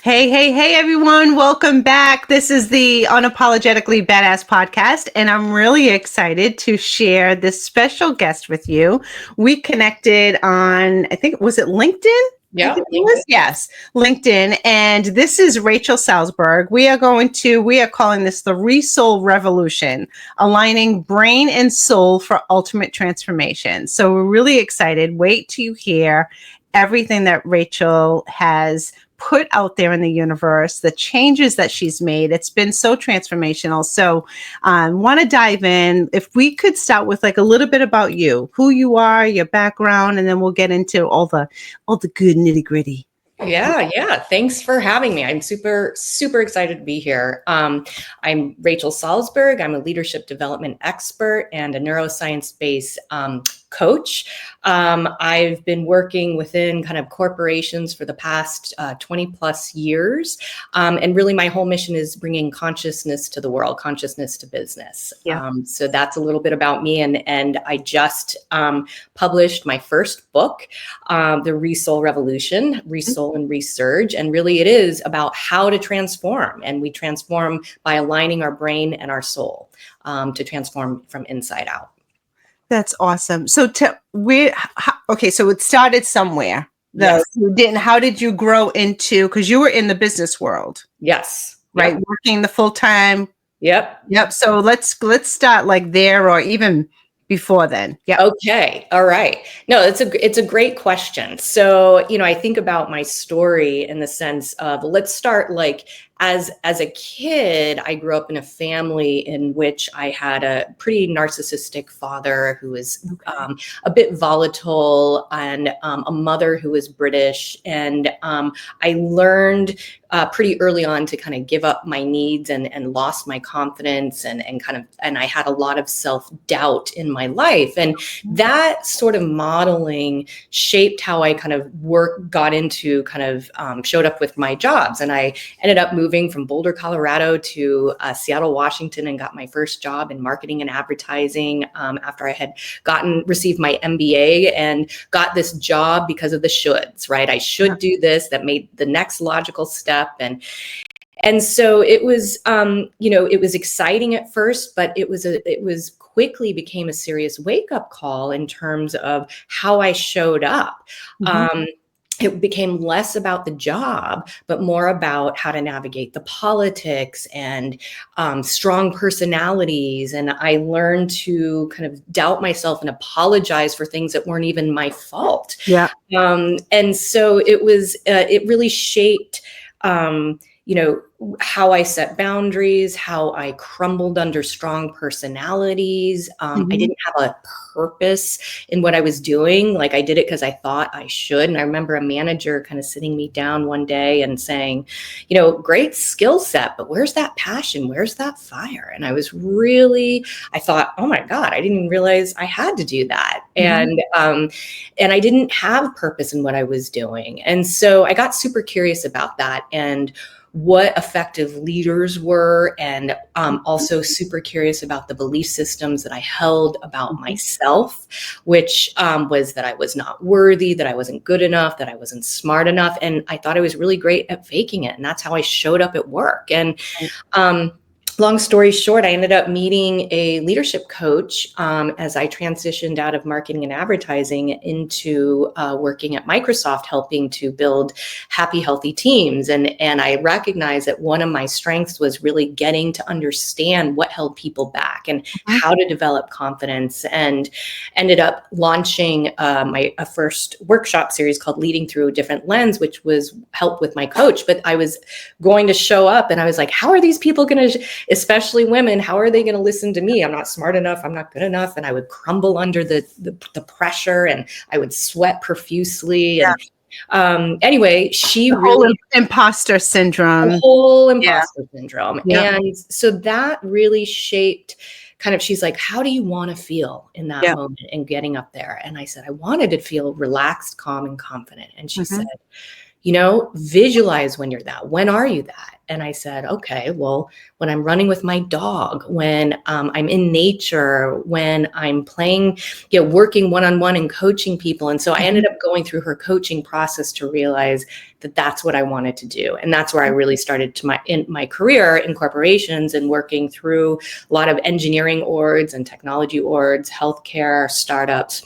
Hey, hey, hey, everyone. Welcome back. This is the Unapologetically Badass podcast, and I'm really excited to share this special guest with you. We connected on, I think, was it LinkedIn? I Yeah. think it was. Yes, LinkedIn. And this is Rachel Salzberg. We are calling this the ReSoul Revolution, aligning brain and soul for ultimate transformation. So we're really excited. Wait till you hear everything that Rachel has put out there in the universe, the changes that she's made. It's been so transformational. So want to dive in. If we could start with like a little bit about you, who you are, your background, and then we'll get into all the good nitty gritty. Yeah. Thanks for having me. I'm super excited to be here. I'm Rachel Salzberg. I'm a leadership development expert and a neuroscience-based coach. I've been working within kind of corporations for the past 20 plus years. And really my whole mission is bringing consciousness to the world, consciousness to business. Yeah. So that's a little bit about me. And I just published my first book, the ReSoul Revolution, ReSoul and Resurge. And really it is about how to transform. And we transform by aligning our brain and our soul to transform from inside out. That's awesome. So so it started somewhere. Yes. How did you grow into, because you were in the business world, Yes. right? Yep. Working the full time. Yep. So let's start like there or even before then. Yeah. Okay. All right. No, it's a great question. So, I think about my story in the sense of, let's start like as a kid, I grew up in a family in which I had a pretty narcissistic father who was a bit volatile, and a mother who was British. And I learned pretty early on to kind of give up my needs and lost my confidence and I had a lot of self-doubt in my life. And that sort of modeling shaped how I kind of showed up with my jobs. And I ended up moving from Boulder, Colorado to Seattle, Washington, and got my first job in marketing and advertising after I had received my MBA and got this job because of the shoulds, right? I should do this. That made the next logical step. And so it was, it was exciting at first, but it was quickly became a serious wake up call in terms of how I showed up. Mm-hmm. It became less about the job, but more about how to navigate the politics and strong personalities. And I learned to kind of doubt myself and apologize for things that weren't even my fault. Yeah. And so it really shaped, how I set boundaries, how I crumbled under strong personalities. I didn't have a purpose in what I was doing. Like I did it because I thought I should. And I remember a manager kind of sitting me down one day and saying, great skill set, but where's that passion? Where's that fire? And I thought, oh my God, I didn't even realize I had to do that. Mm-hmm. And I didn't have purpose in what I was doing. And so I got super curious about that and what effective leaders were, and also super curious about the belief systems that I held about myself, which was that I was not worthy, that I wasn't good enough, that I wasn't smart enough. And I thought I was really great at faking it. And that's how I showed up at work. And long story short, I ended up meeting a leadership coach as I transitioned out of marketing and advertising into working at Microsoft, helping to build happy, healthy teams. And I recognized that one of my strengths was really getting to understand what held people back and how to develop confidence, and ended up launching my first workshop series called Leading Through a Different Lens, which was help with my coach. But I was going to show up and I was like, how are these people going to, especially women, how are they going to listen to me? I'm not smart enough. I'm not good enough. And I would crumble under the pressure, and I would sweat profusely. Yeah. And anyway, she whole imposter syndrome. The whole imposter syndrome. Yeah. And so that really shaped she's like, how do you want to feel in that moment and getting up there? And I said, I wanted to feel relaxed, calm, and confident. And she said, visualize when you're that. When are you that? And I said, okay, well, when I'm running with my dog, when I'm in nature, when I'm playing, working one-on-one and coaching people. And so I ended up going through her coaching process to realize that that's what I wanted to do. And that's where I really started in my career in corporations and working through a lot of engineering orgs and technology orgs, healthcare, startups.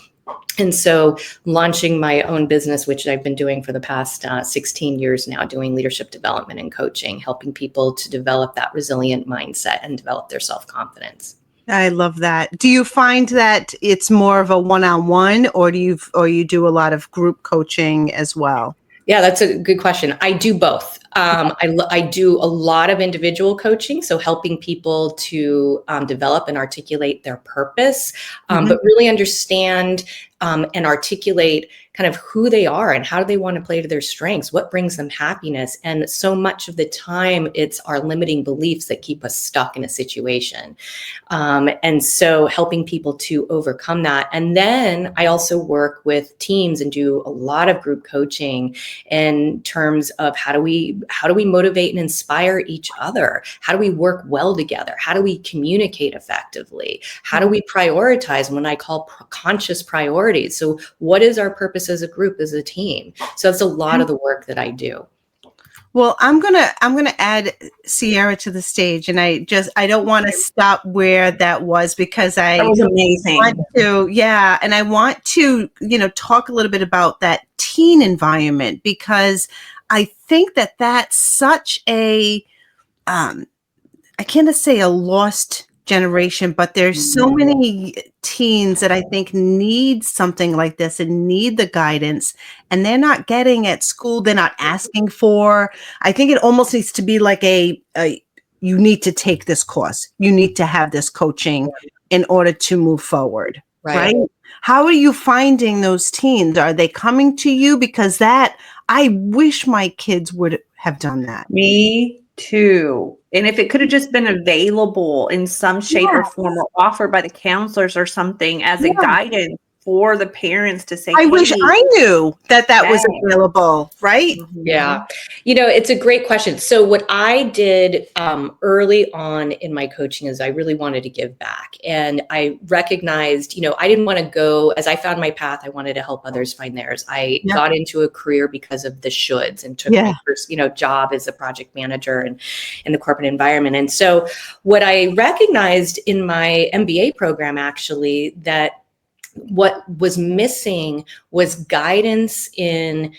And so launching my own business, which I've been doing for the past 16 years now, doing leadership development and coaching, helping people to develop that resilient mindset and develop their self-confidence. I love that. Do you find that it's more of a one-on-one, or you do a lot of group coaching as well? Yeah, that's a good question. I do both. I do a lot of individual coaching, so helping people to develop and articulate their purpose, but really understand and articulate kind of who they are and how do they want to play to their strengths, what brings them happiness. And so much of the time, it's our limiting beliefs that keep us stuck in a situation. And so helping people to overcome that. And then I also work with teams and do a lot of group coaching in terms of how do we motivate and inspire each other? How do we work well together? How do we communicate effectively? How do we prioritize when I call conscious priorities? So what is our purpose as a group, as a team? So that's a lot of the work that I do. Well, I'm gonna add Sierra to the stage, and I don't want to stop where that was, because that was amazing. And I want to talk a little bit about that teen environment, because I think that that's such a I can't say a lost generation, but there's so many teens that I think need something like this and need the guidance, and they're not getting at school. They're not asking for. I think it almost needs to be like a you need to take this course. You need to have this coaching in order to move forward. Right? How are you finding those teens? Are they coming to you? Because I wish my kids would have done that. Me too. And if it could have just been available in some shape or form, or offered by the counselors or something as a guidance for the parents to say, I wish I knew that was available, right? Yeah. It's a great question. So what I did early on in my coaching is I really wanted to give back. And I recognized, I didn't want to go, as I found my path, I wanted to help others find theirs. I got into a career because of the shoulds, and took my first, job as a project manager and in the corporate environment. And so what I recognized in my MBA program, actually, that what was missing was guidance in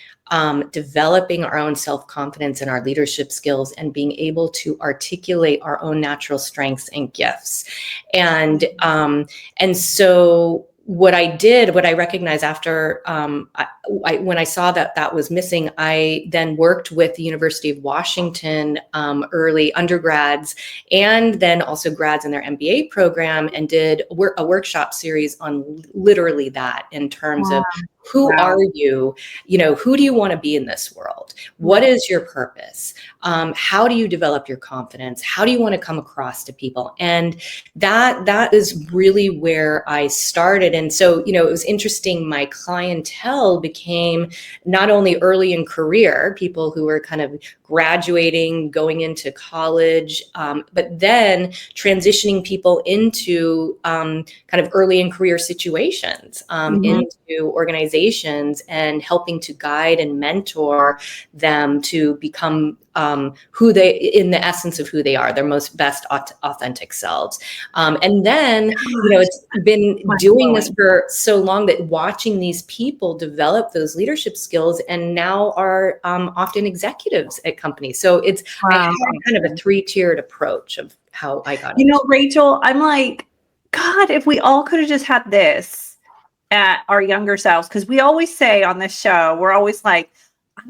developing our own self-confidence and our leadership skills, and being able to articulate our own natural strengths and gifts. And so what I recognized after when I saw that was missing, I then worked with the University of Washington early undergrads, and then also grads in their MBA program, and did a workshop series on literally that, in terms of who are you? Who do you want to be in this world? What is your purpose? How do you develop your confidence? How do you want to come across to people? And that is really where I started. And so, it was interesting. My clientele became not only early in career, people who were kind of graduating, going into college, but then transitioning people into kind of early in career situations, into organizations, and helping to guide and mentor them to become in the essence of who they are, their most best authentic selves. And then, it's been doing this for so long that watching these people develop those leadership skills, and now are often executives at companies. So I have kind of a 3-tiered approach of how I got it. Rachel, I'm like, God, if we all could have just had this at our younger selves, because we always say on this show, we're always like,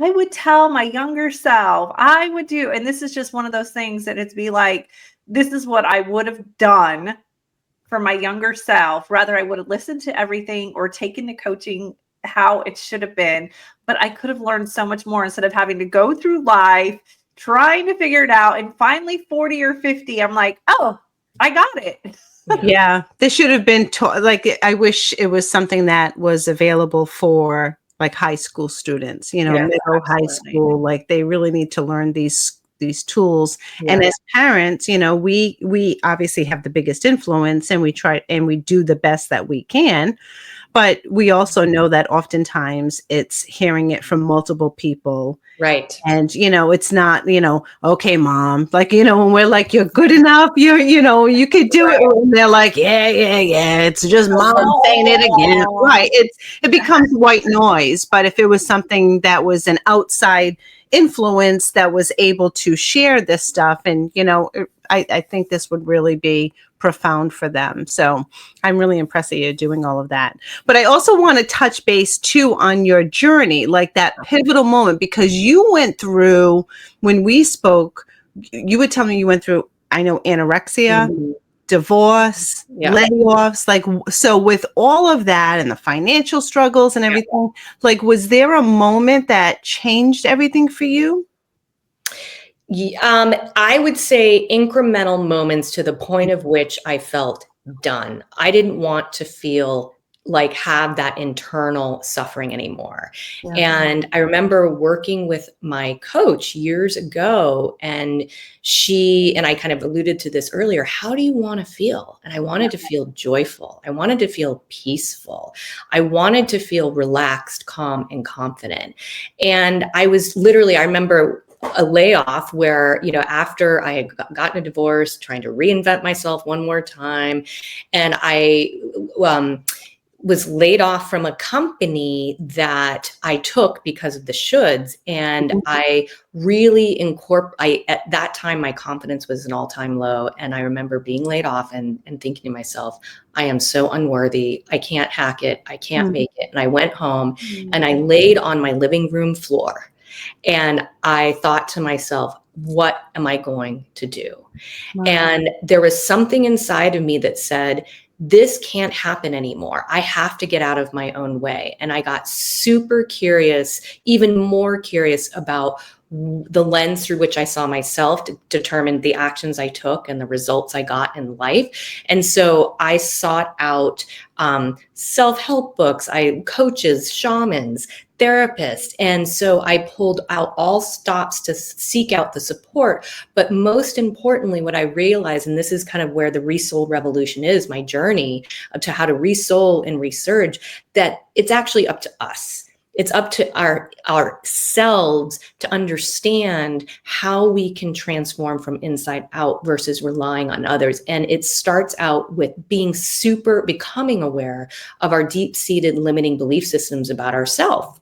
I would tell my younger self, I would do, and this is just one of those things that it's be like, this is what I would have done for my younger self. Rather, I would have listened to everything or taken the coaching how it should have been, but I could have learned so much more instead of having to go through life trying to figure it out. And finally 40 or 50, I'm like, oh, I got it. Yeah, this should have been I wish it was something that was available for like high school students, you know, Yes, middle, high absolutely. school, like they really need to learn these tools. And Yeah. as parents, you know, we obviously have the biggest influence, and we try and we do the best that we can. But we also know that oftentimes it's hearing it from multiple people. Right. And, you know, it's not, you know, okay, mom, like, you know, when we're like, you're good enough, you know, you could do it. And they're like, yeah. It's just mom saying it again. Right. It becomes white noise. But if it was something that was an outside influence that was able to share this stuff, and, you know, I think this would really be profound for them. So I'm really impressed that you're doing all of that. But I also want to touch base too on your journey, like that pivotal moment, because you went through, when we spoke, you would tell me you went through, I know, anorexia, divorce, layoffs, like, so with all of that and the financial struggles and everything, like, was there a moment that changed everything for you? I would say incremental moments to the point of which I felt done. I didn't want to feel like have that internal suffering anymore. And I remember working with my coach years ago, and she and I kind of alluded to this earlier. How do you want to feel? And I wanted to feel joyful. I wanted to feel peaceful. I wanted to feel relaxed, calm, and confident. And I was literally, I remember a layoff where, you know, after I had gotten a divorce, trying to reinvent myself one more time. And I was laid off from a company that I took because of the shoulds. And I really at that time, my confidence was an all-time low. And I remember being laid off and thinking to myself, I am so unworthy. I can't hack it. I can't make it. And I went home and I laid on my living room floor. And I thought to myself, what am I going to do? And there was something inside of me that said, this can't happen anymore. I have to get out of my own way. And I got super curious, even more curious about the lens through which I saw myself to determine the actions I took and the results I got in life. And so I sought out self-help books, coaches, shamans, therapists. And so I pulled out all stops to seek out the support. But most importantly, what I realized, and this is kind of where the ReSoul Revolution is, my journey to how to resoul and resurge, that it's actually up to us. It's up to ourselves to understand how we can transform from inside out versus relying on others. And it starts out with becoming aware of our deep-seated limiting belief systems about ourselves.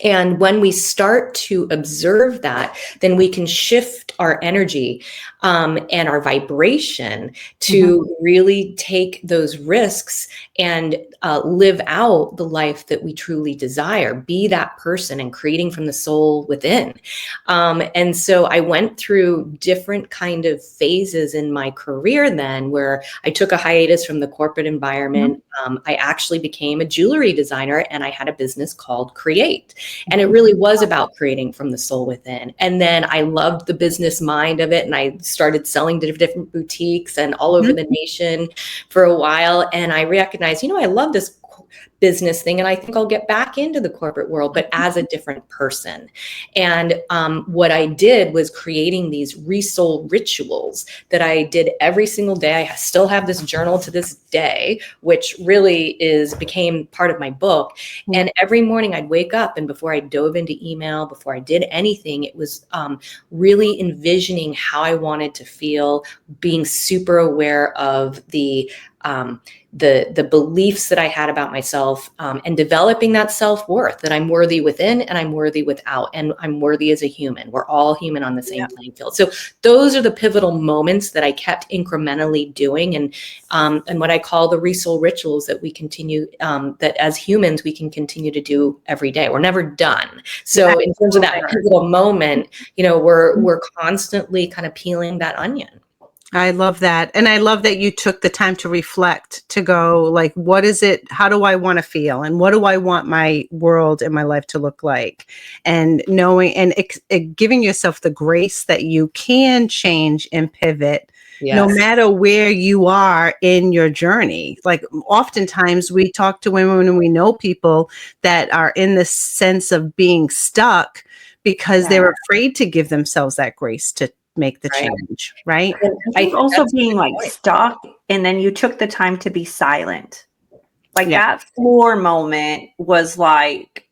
And when we start to observe that, then we can shift our energy and our vibration to really take those risks and live out the life that we truly desire, be that person and creating from the soul within. And so I went through different kind of phases in my career then, where I took a hiatus from the corporate environment. I actually became a jewelry designer, and I had a business called Create. And it really was about creating from the soul within. And then I loved the business mind of it. And I started selling to different boutiques and all over the nation for a while. And I recognized, you know, I love this business thing, and I think I'll get back into the corporate world, but as a different person. And what I did was creating these ReSoul rituals that I did every single day. I still have this journal to this day, which really became part of my book. And every morning I'd wake up, and before I dove into email, before I did anything, it was really envisioning how I wanted to feel, being super aware of the beliefs that I had about myself, and developing that self-worth, that I'm worthy within and I'm worthy without, and I'm worthy as a human. We're all human on the same playing field. So those are the pivotal moments that I kept incrementally doing, and what I call the ReSoul rituals that we continue, that as humans we can continue to do every day. We're never done. So in terms of that pivotal moment, you know, we're constantly kind of peeling that onion. I love that. And I love that you took the time to reflect, to go like, what is it? How do I want to feel? And what do I want my world and my life to look like? And knowing and giving yourself the grace that you can change and pivot no Yes. matter where you are in your journey. Like oftentimes we talk to women and we know people that are in this sense of being stuck because they're afraid to give themselves that grace to make the change, right? And I think also that's a being good like point. stuck, and then you took the time to be silent. Like Yeah. that floor moment was like,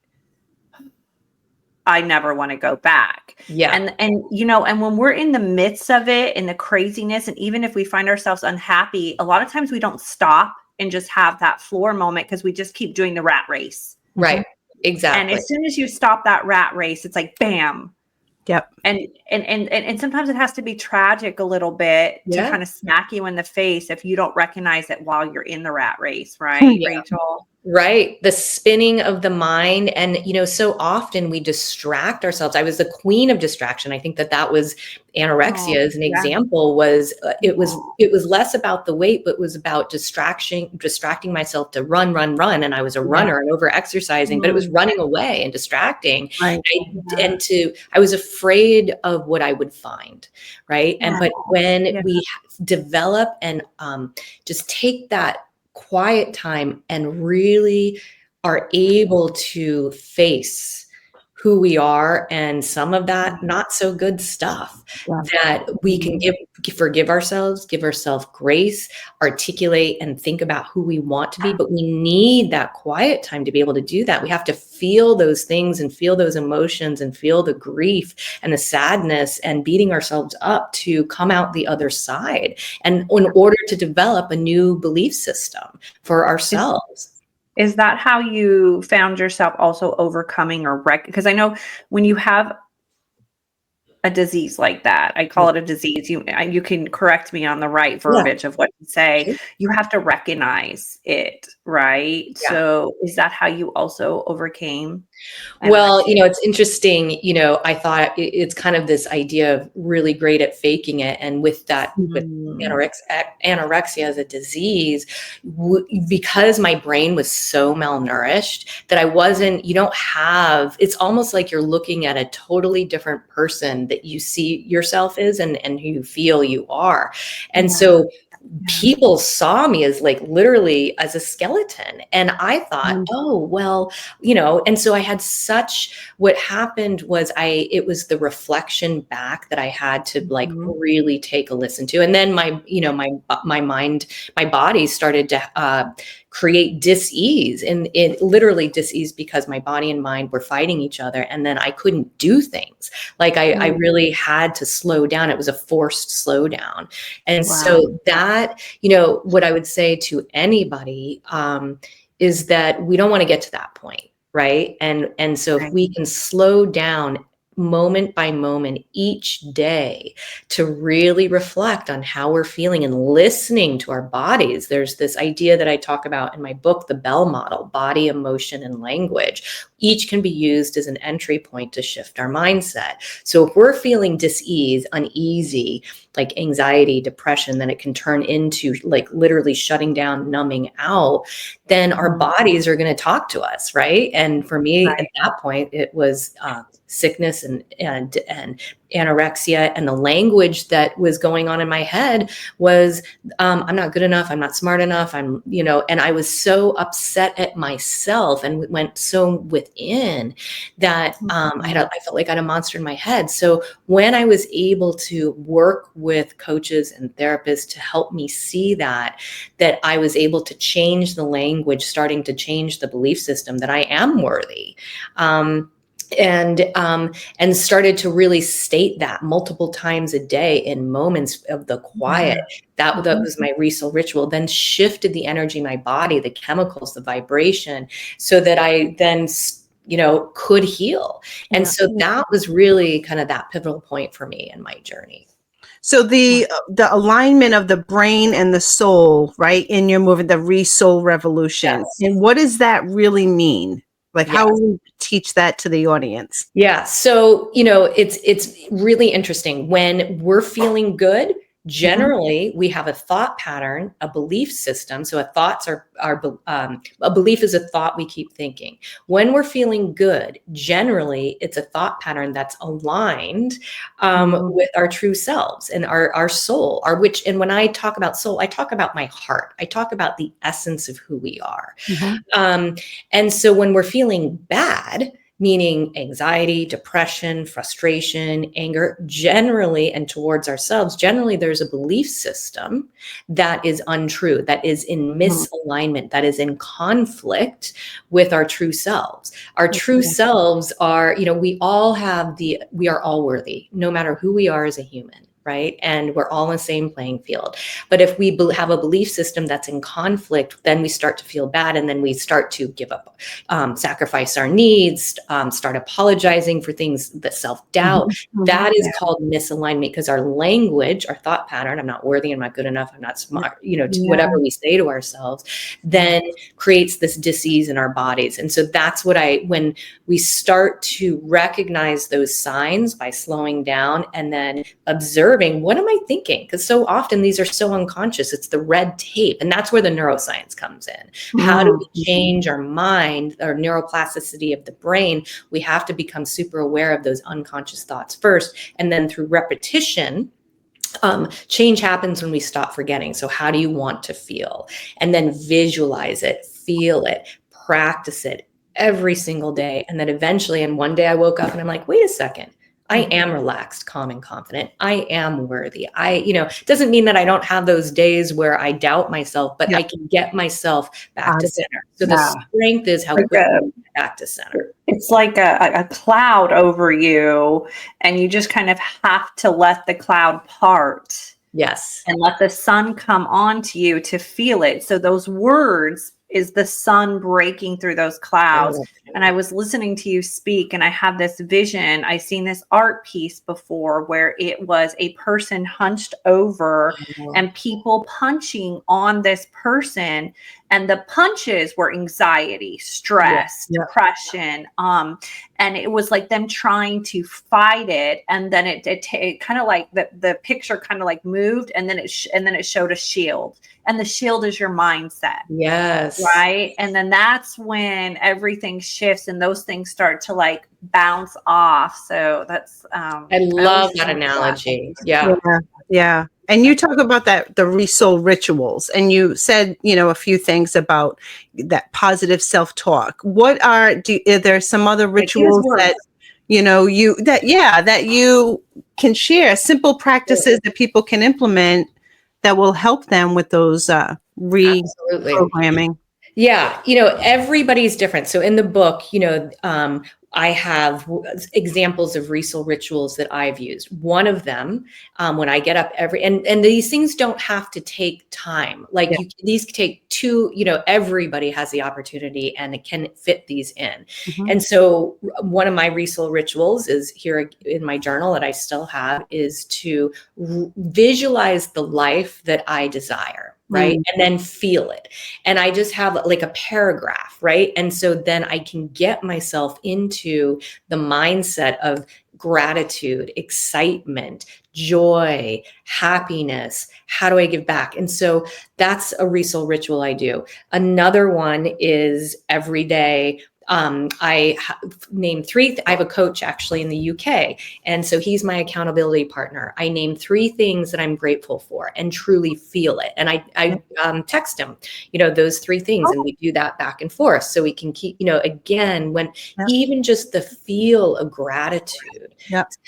I never want to go back. Yeah. And you know, and when we're in the midst of it and the craziness, and even if we find ourselves unhappy, a lot of times we don't stop and just have that floor moment because we just keep doing the rat race. Right. Exactly. And as soon as you stop that rat race, it's like bam. Yep. And sometimes it has to be tragic a little bit to kind of smack you in the face if you don't recognize it while you're in the rat race, right, Rachel? Right. The spinning of the mind. And, you know, so often we distract ourselves. I was the queen of distraction. I think that was anorexia as an example was, it was less about the weight, but was about distracting myself to run. And I was a runner and over exercising, but it was running away and distracting. Right. I was afraid of what I would find. Right. And, but when we develop and just take that quiet time and really are able to face who we are and some of that not so good stuff, that we can forgive ourselves, give ourselves grace, articulate and think about who we want to be. But we need that quiet time to be able to do that. We have to feel those things and feel those emotions and feel the grief and the sadness and beating ourselves up to come out the other side. And in order to develop a new belief system for ourselves. Is that how you found yourself also overcoming or because I know when you have a disease like that, I call it a disease. You can correct me on the right verbiage of what to say. You have to recognize it, right? Yeah. So is that how you also overcame? Well, you know, it's interesting. You know, I thought it's kind of this idea of really great at faking it. And with that, with anorexia as a disease, because my brain was so malnourished that I wasn't, it's almost like you're looking at a totally different person that you see yourself as and who you feel you are. And so people saw me as like literally as a skeleton. And I thought, oh, well, you know, and so I had what happened was it was the reflection back that I had to like really take a listen to. And then my mind, my body started to create dis-ease, and it literally dis-ease because my body and mind were fighting each other. And then I couldn't do things. Like I really had to slow down. It was a forced slowdown. And so that, you know, what I would say to anybody is that we don't want to get to that point. Right. And so if we can slow down moment by moment each day to really reflect on how we're feeling and listening to our bodies. There's this idea that I talk about in my book, the Bell model, body, emotion, and language. Each can be used as an entry point to shift our mindset. So if we're feeling dis-ease, uneasy, like anxiety, depression, then it can turn into like literally shutting down, numbing out, then our bodies are going to talk to us. Right. And for me at that point, it was sickness and anorexia, and the language that was going on in my head was I'm not good enough, I'm not smart enough, and I was so upset at myself and went so within that I felt like I had a monster in my head. So when I was able to work with coaches and therapists to help me see that I was able to change the language, starting to change the belief system that I am worthy, and started to really state that multiple times a day in moments of the quiet. That was my ReSoul ritual, then shifted the energy in my body, the chemicals, the vibration, so that I then could heal. And so that was really kind of that pivotal point for me in my journey. So the alignment of the brain and the soul, right, in your movement, the ReSoul Revolution. Yes. And what does that really mean? Like, how will we teach that to the audience? Yeah. So, it's really interesting when we're feeling good. Generally, we have a thought pattern, a belief system. So a belief is a thought we keep thinking. When we're feeling good, generally, it's a thought pattern that's aligned with our true selves and our soul, and when I talk about soul, I talk about my heart. I talk about the essence of who we are. And so when we're feeling bad, meaning anxiety, depression, frustration, anger, generally, and towards ourselves, generally there's a belief system that is untrue, that is in misalignment, that is in conflict with our true selves. Our true selves are, we are all worthy, no matter who we are as a human. Right. And we're all in the same playing field. But if we have a belief system that's in conflict, then we start to feel bad. And then we start to give up, sacrifice our needs, start apologizing for things, the self-doubt. That is called misalignment, because our language, our thought pattern, I'm not worthy, I'm not good enough, I'm not smart, whatever we say to ourselves, then creates this disease in our bodies. And so that's when we start to recognize those signs by slowing down and then observing, what am I thinking? Because so often these are so unconscious. It's the red tape. And that's where the neuroscience comes in. How do we change our mind, our neuroplasticity of the brain? We have to become super aware of those unconscious thoughts first. And then through repetition, change happens when we stop forgetting. So how do you want to feel? And then visualize it, feel it, practice it every single day. And then eventually, and one day I woke up and I'm like, wait a second. I am relaxed, calm, and confident. I am worthy. It doesn't mean that I don't have those days where I doubt myself, but I can get myself back to center. So the strength is how quickly I get back to center. It's like a cloud over you, and you just kind of have to let the cloud part. Yes. And let the sun come onto you to feel it. So those words is the sun breaking through those clouds. And I was listening to you speak, and I have this vision. I seen this art piece before where it was a person hunched over and people punching on this person. And the punches were anxiety, stress, depression. And it was like them trying to fight it. And then it kind of like the picture kind of like moved, and then it showed a shield. And the shield is your mindset. Yes. Right. And then that's when everything shifts and those things start to like bounce off. So that's, I love that analogy. Yeah. And you talk about the ReSoul Rituals, and you said, a few things about that positive self-talk. Are there some other rituals that, that you can share, simple practices that people can implement that will help them with those reprogramming? Yeah. Everybody's different. So in the book, I have examples of ReSoul rituals that I've used. One of them, when I get up and these things don't have to take time. These take two, everybody has the opportunity and it can fit these in. And so one of my ReSoul rituals is here in my journal that I still have, is to visualize the life that I desire. Right. And then feel it. And I just have like a paragraph. Right. And so then I can get myself into the mindset of gratitude, excitement, joy, happiness. How do I give back? And so that's a ReSoul ritual I do. Another one is every day. I named three. I have a coach actually in the UK. And so he's my accountability partner. I name three things that I'm grateful for and truly feel it. And I text him, those three things. And we do that back and forth. So we can keep, again, when even just the feel of gratitude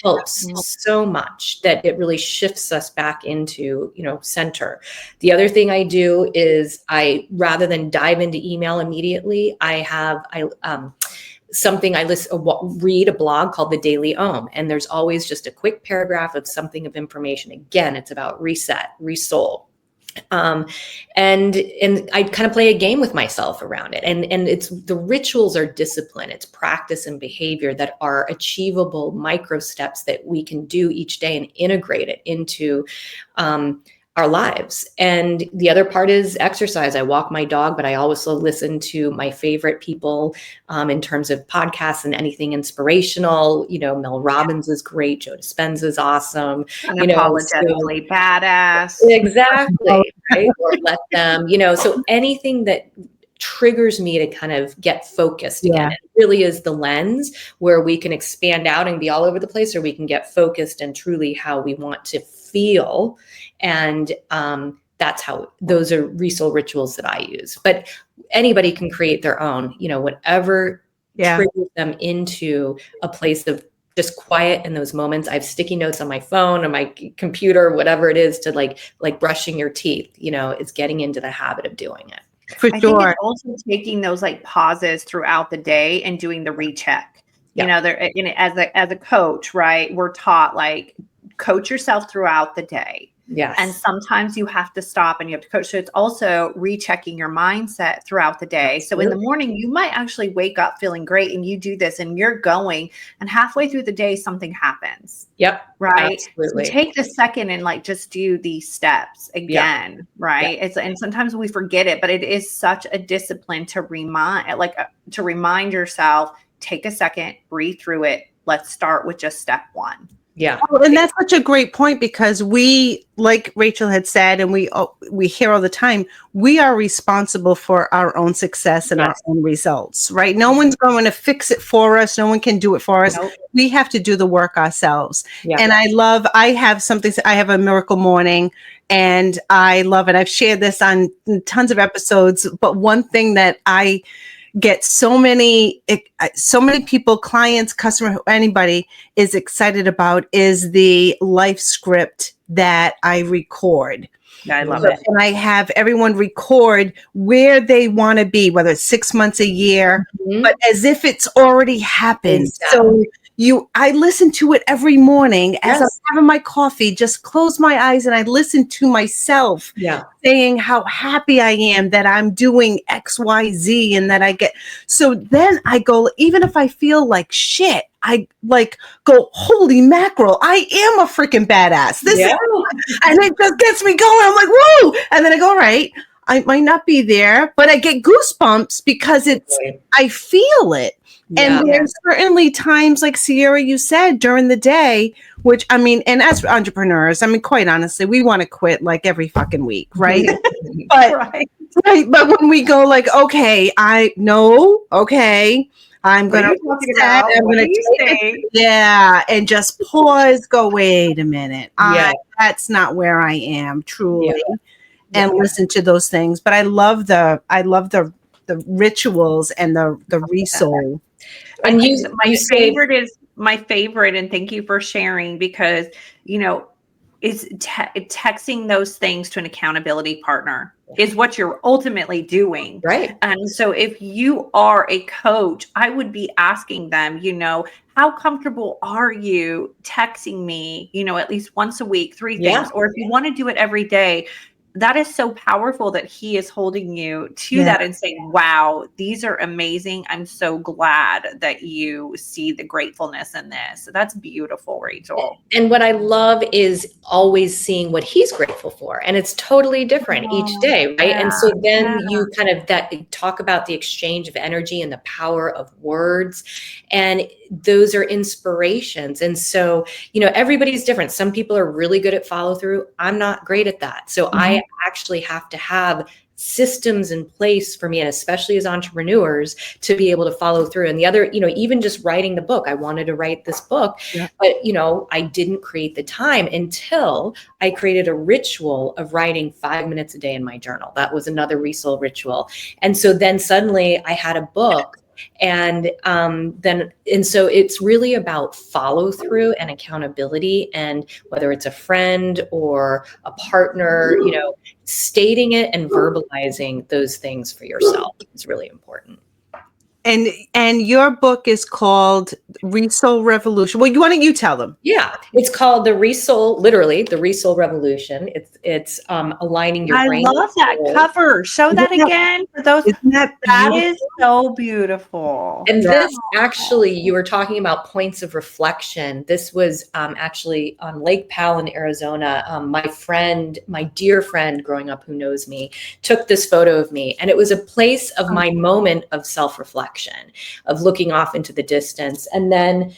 helps so much that it really shifts us back into, center. The other thing I do is rather than dive into email immediately, something I read a blog called The Daily Ohm, and there's always just a quick paragraph of something of information. Again, it's about reset, ReSoul. And I kind of play a game with myself around it. And it's the rituals are discipline. It's practice and behavior that are achievable micro steps that we can do each day and integrate it into our lives. And the other part is exercise. I walk my dog, but I also listen to my favorite people in terms of podcasts and anything inspirational. Mel Robbins is great. Joe Dispenza is awesome. Unapologetically badass. Exactly. Right. Or let them, so anything that triggers me to kind of get focused again. It really is the lens where we can expand out and be all over the place, or we can get focused and truly how we want to feel. And that's how those are ReSoul rituals that I use. But anybody can create their own, whatever triggers them into a place of just quiet in those moments. I have sticky notes on my phone or my computer, whatever it is, to like brushing your teeth, it's getting into the habit of doing it. For I sure. think it's also taking those like pauses throughout the day and doing the recheck. There, as a coach, right? We're taught like coach yourself throughout the day. Yes. And sometimes you have to stop and you have to coach. So it's also rechecking your mindset throughout the day. Absolutely. So in the morning, you might actually wake up feeling great and you do this and you're going, and halfway through the day, something happens. Yep. Right. Absolutely. So take the second and like just do these steps again. Yep. Right. Yep. And sometimes we forget it, but it is such a discipline to remind yourself, take a second, breathe through it. Let's start with just step one. Yeah. Oh, and that's such a great point, because we, like Rachel had said, and we hear all the time, we are responsible for our own success and our own results, right? No one's going to fix it for us. No one can do it for us. Nope. We have to do the work ourselves. Yeah. And I have a miracle morning, and I love it. I've shared this on tons of episodes, but one thing that I get so many people, clients, customer, anybody is excited about is the life script that I record. I love it. And I have everyone record where they want to be, whether it's 6 months, a year, but as if it's already happened. Exactly. So I listen to it every morning as I'm having my coffee, just close my eyes and I listen to myself saying how happy I am that I'm doing X, Y, Z, and that I get. So then I go, even if I feel like shit, I go, holy mackerel, I am a freaking badass. This is, and it just gets me going. I'm like, whoa. And then I go, all right, I might not be there, but I get goosebumps because I feel it. Yeah. And there's certainly times, like Sierra, you said, during the day, which, and as entrepreneurs, quite honestly, we want to quit like every fucking week, right? But when we go like, okay, I'm going to and just pause, go, wait a minute. That's not where I am truly. And listen to those things. But I love the rituals and the ReSoul. And my favorite, and thank you for sharing, because is texting those things to an accountability partner is what you're ultimately doing. Right. And so if you are a coach, I would be asking them, how comfortable are you texting me, at least once a week, 3 things, or if you want to do it every day. That is so powerful that he is holding you to that and saying, wow, these are amazing. I'm so glad that you see the gratefulness in this. That's beautiful, Rachel. And what I love is always seeing what he's grateful for. And it's totally different each day, right? And so then you kind of talk about the exchange of energy and the power of words. And those are inspirations. And so, everybody's different. Some people are really good at follow through. I'm not great at that. So I actually have to have systems in place for me, and especially as entrepreneurs, to be able to follow through. And the other, even just writing the book, I wanted to write this book, but I didn't create the time until I created a ritual of writing 5 minutes a day in my journal. That was another ReSoul ritual. And so then suddenly I had a book. And so it's really about follow through and accountability, and whether it's a friend or a partner, stating it and verbalizing those things for yourself is really important. And your book is called ReSoul Revolution. Well, why don't you tell them? Yeah, it's called literally the ReSoul Revolution. It's aligning your brain. I love that cover. Show that again for those. Isn't that That beautiful? is so beautiful. And Yeah. this actually, you were talking about points of reflection. This was actually on Lake Powell in Arizona. My dear friend growing up who knows me, took this photo of me. And it was a place of my moment of self-reflection, of looking off into the distance. And then,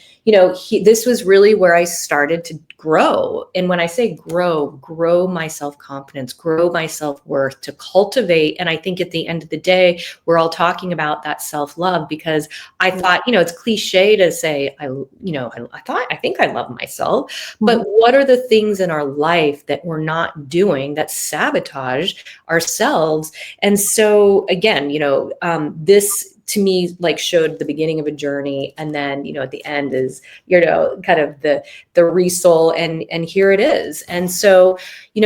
this was really where I started to grow. And when I say grow my self-confidence, grow my self-worth, to cultivate. And I think at the end of the day, we're all talking about that self-love, because I thought, it's cliche to say, I think I love myself, but what are the things in our life that we're not doing that sabotage ourselves? And so again, this to me showed the beginning of a journey, and then at the end is kind of the ReSoul, and here it is. And so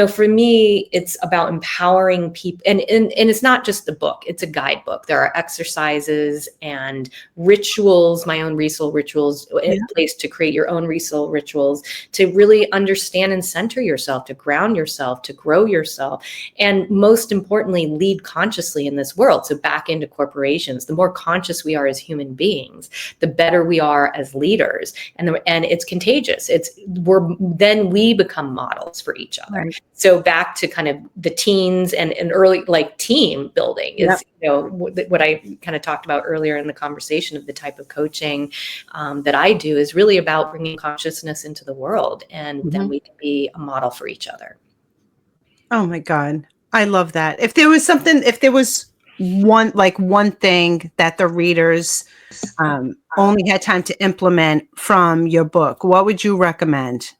for me, it's about empowering people, and it's not just the book, it's a guidebook. There are exercises and rituals, my own ReSoul rituals in place to create your own ReSoul rituals, to really understand and center yourself, to ground yourself, to grow yourself, and most importantly, lead consciously in this world. So back into corporations, the more conscious we are as human beings, the better we are as leaders, and it's contagious. Then we become models for each other. Right. So back to kind of the teens and early team building is what I kind of talked about earlier in the conversation of the type of coaching that I do is really about bringing consciousness into the world, and then we can be a model for each other. Oh my God, I love that. If there was one thing that the readers only had time to implement from your book, what would you recommend?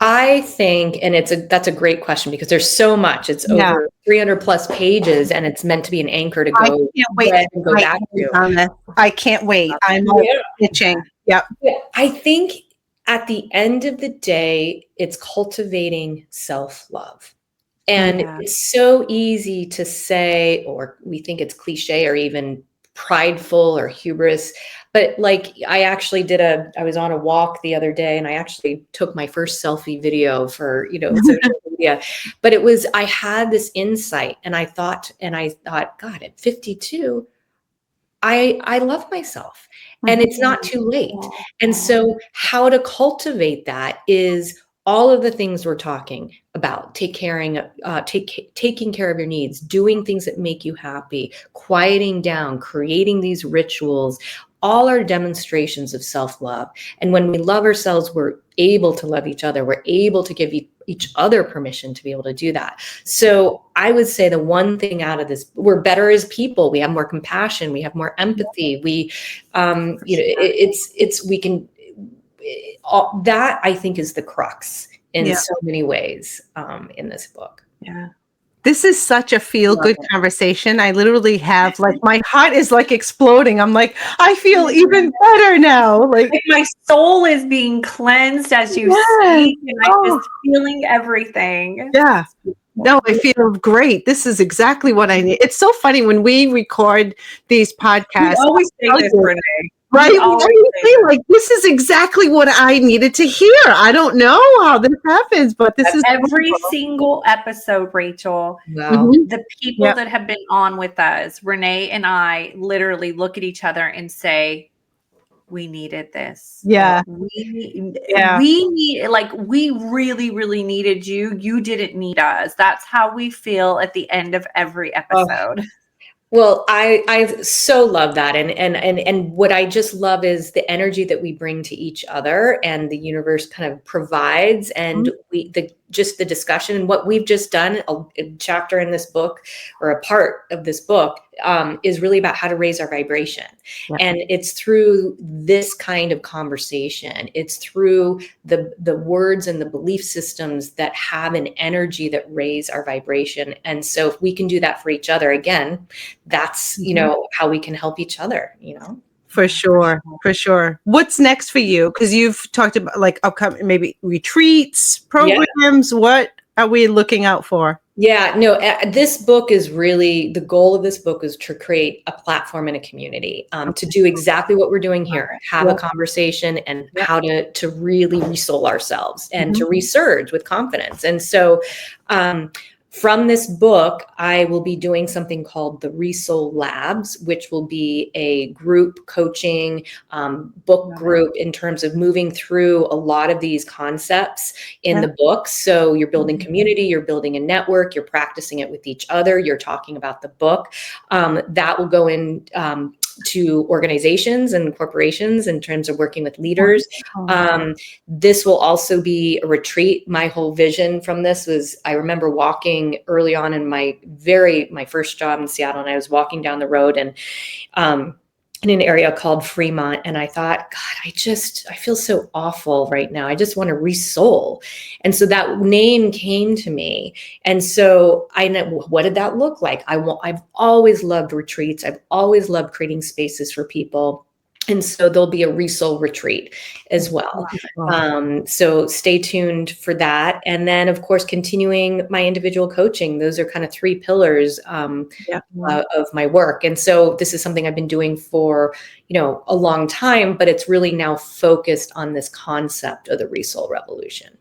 I think, and that's a great question, because there's so much. It's over 300 plus pages, and it's meant to be an anchor to go back to. I can't wait. I'm itching. Yep. I think at the end of the day, it's cultivating self-love. And it's so easy to say, or we think it's cliche or even prideful or hubris. But I actually I was on a walk the other day, and I actually took my first selfie video for, social media. But I had this insight, and I thought, God, at 52, I love myself, and it's not too late. And so how to cultivate that is all of the things we're talking about: taking care of your needs, doing things that make you happy, quieting down, creating these rituals, all are demonstrations of self-love. And when we love ourselves, we're able to love each other. We're able to give each other permission to be able to do that. So I would say the one thing out of this, we're better as people. We have more compassion. We have more empathy. That I think is the crux in so many ways in this book. Yeah. This is such a feel-good conversation. I literally have my heart is exploding. I'm I feel even better now. My soul is being cleansed as you speak, and I'm just feeling everything. Yeah. No, I feel great. This is exactly what I need. It's so funny when we record these podcasts. We always say this, Renee. Right? This is exactly what I needed to hear. I don't know how this happens, but this is every single episode, Rachel. Wow. The people that have been on with us, Renee and I, literally look at each other and say, we needed this. Yeah. We really, really needed you. You didn't need us. That's how we feel at the end of every episode. Well, I so love that. And what I just love is the energy that we bring to each other, and the universe kind of provides, and just the discussion, and what we've just done, a chapter in this book, or a part of this book, is really about how to raise our vibration. Yeah. And it's through this kind of conversation. It's through the words and the belief systems that have an energy that raise our vibration. And so if we can do that for each other, again, that's, how we can help each other, For sure. What's next for you? Because you've talked about upcoming maybe retreats, programs. Yeah. What are we looking out for? Yeah, no, this book is really, the goal of this book is to create a platform and a community, to do exactly what we're doing here, have a conversation and how to really resoul ourselves and to resurge with confidence. And so, from this book, I will be doing something called the ReSoul Labs, which will be a group coaching book group in terms of moving through a lot of these concepts in the book. So you're building community, you're building a network, you're practicing it with each other, you're talking about the book. That will go in to organizations and corporations in terms of working with leaders. This will also be a retreat. My whole vision from this was, I remember walking early on in my first job in Seattle, and I was walking down the road and in an area called Fremont. And I thought, God, I feel so awful right now. I just want to resoul. And so that name came to me. And so I know, what did that look like? I've always loved retreats. I've always loved creating spaces for people. And so there'll be a ReSoul retreat as well. So stay tuned for that. And then, of course, continuing my individual coaching. Those are kind of 3 pillars of my work. And so this is something I've been doing for, a long time, but it's really now focused on this concept of the ReSoul Revolution.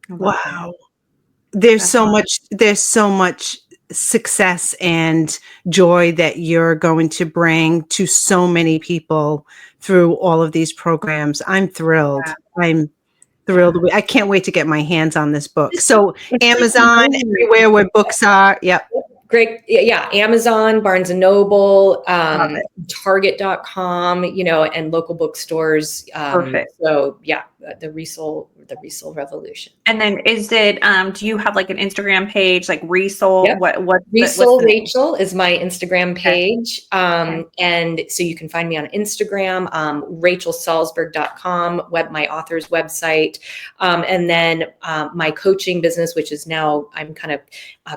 Wow. There's so much success and joy that you're going to bring to so many people through all of these programs. I'm thrilled. I'm thrilled. I can't wait to get my hands on this book. So Amazon, everywhere where books are. Yep. Great. Yeah. Amazon, Barnes and Noble, Target.com, and local bookstores. Perfect. So yeah, the ReSoul Revolution. And then is it, do you have like an Instagram page, like ReSoul? Yep. What ReSoul Rachel is my Instagram page. And so you can find me on Instagram, RachelSalzberg.com, my author's website. And then my coaching business, which is now I'm kind of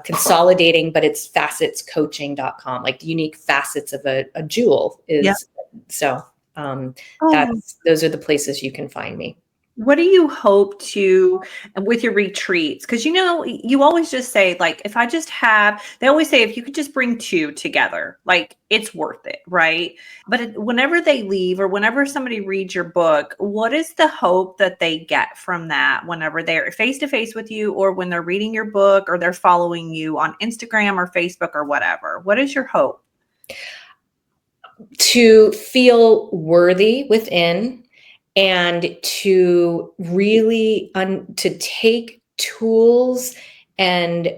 consolidating, but it's facetscoaching.com, like the unique facets of a jewel is. So those are the places you can find me. What do you hope to, with your retreats? Because, you always just say, like, they always say, if you could just bring 2 together, like, it's worth it, right? But whenever they leave or whenever somebody reads your book, what is the hope that they get from that whenever they're face to face with you, or when they're reading your book, or they're following you on Instagram or Facebook or whatever? What is your hope? To feel worthy within, and to really to take tools and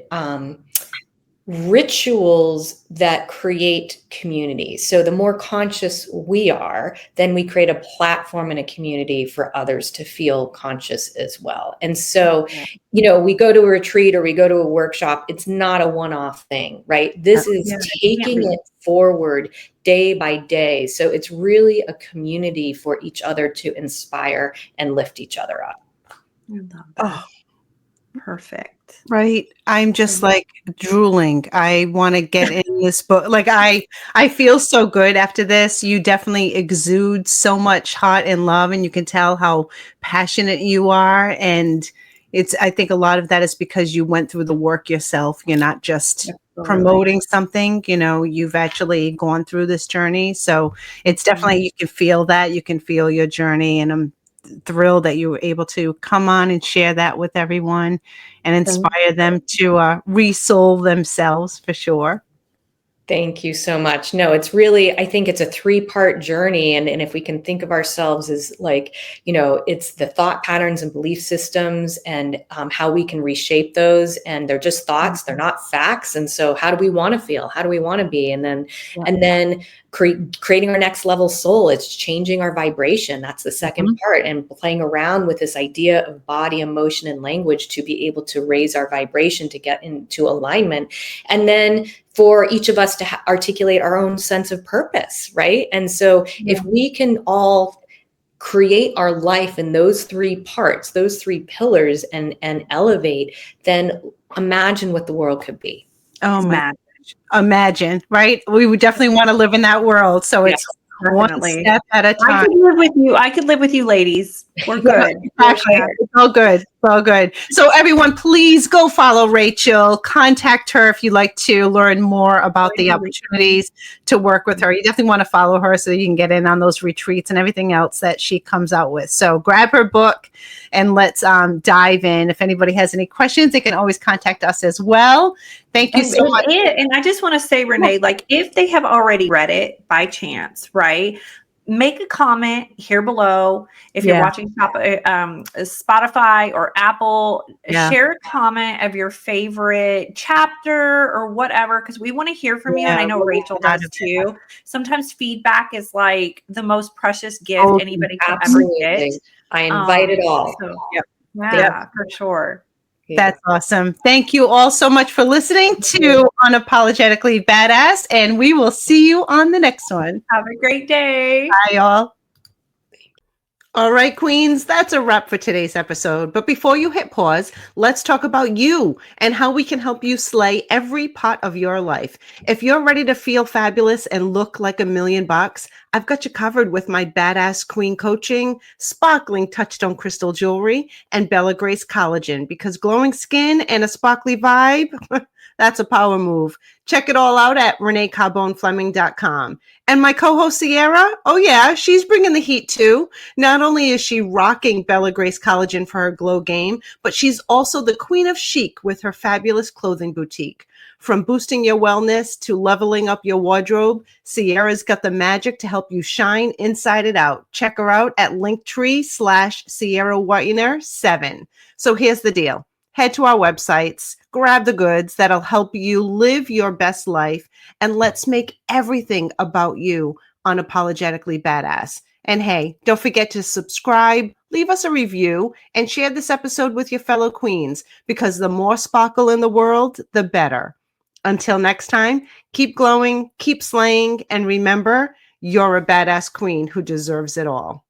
rituals that create community. So the more conscious we are, then we create a platform and a community for others to feel conscious as well. And so, we go to a retreat or we go to a workshop, it's not a one-off thing, right? This is taking it forward day by day. So it's really a community for each other to inspire and lift each other up. I love that. Oh, perfect. Right. I'm just like drooling. I want to get in this book. Like I feel so good after this. You definitely exude so much heart and love, and you can tell how passionate you are. And I think a lot of that is because you went through the work yourself. You're not just promoting something, you've actually gone through this journey. So it's definitely, you can feel that, you can feel your journey. And I'm thrilled that you were able to come on and share that with everyone and inspire them to resoul themselves for sure. Thank you so much. No, it's really, I think it's a 3-part journey. And if we can think of ourselves as like, it's the thought patterns and belief systems and how we can reshape those. And they're just thoughts, they're not facts. And so how do we want to feel? How do we want to be? And then creating our next level soul. It's changing our vibration. That's the second part. And playing around with this idea of body, emotion, and language to be able to raise our vibration, to get into alignment. And then for each of us to articulate our own sense of purpose, right? And so if we can all create our life in those 3 parts, those 3 pillars, and elevate, then imagine what the world could be. Oh my. Imagine, right? We would definitely want to live in that world. So it's one step at a time. I could live with you, ladies. We're good. It's all good. So good. So everyone, please go follow Rachel. Contact her if you'd like to learn more about the opportunities to work with her. You definitely want to follow her so you can get in on those retreats and everything else that she comes out with. So grab her book and let's dive in. If anybody has any questions, they can always contact us as well. Thank you so much. And I just want to say, Renee, like if they have already read it by chance, right? Make a comment here below. If you're watching Spotify or Apple, share a comment of your favorite chapter or whatever, because we want to hear from you. And I know Rachel does too. Sometimes feedback is like the most precious gift anybody can ever get. I invite it all. So, yeah, for sure. That's awesome. Thank you all so much for listening to Unapologetically Badass, and we will see you on the next one. Have a great day. Bye, y'all. All right, queens, that's a wrap for today's episode. But before you hit pause, let's talk about you and how we can help you slay every part of your life. If you're ready to feel fabulous and look like $1,000,000, I've got you covered with my badass queen coaching, sparkling touchstone crystal jewelry, and Bella Grace collagen, because glowing skin and a sparkly vibe, that's a power move. Check it all out at ReneeCarbonefleming.com. And my co-host Sierra, oh yeah, she's bringing the heat too. Not only is she rocking Bella Grace collagen for her glow game, but she's also the queen of chic with her fabulous clothing boutique. From boosting your wellness to leveling up your wardrobe, Sierra's got the magic to help you shine inside and out. Check her out at Linktree/Sierra Whitener 7. So here's the deal. Head to our websites, grab the goods that'll help you live your best life, and let's make everything about you unapologetically badass. And hey, don't forget to subscribe, leave us a review, and share this episode with your fellow queens, because the more sparkle in the world, the better. Until next time, keep glowing, keep slaying, and remember, you're a badass queen who deserves it all.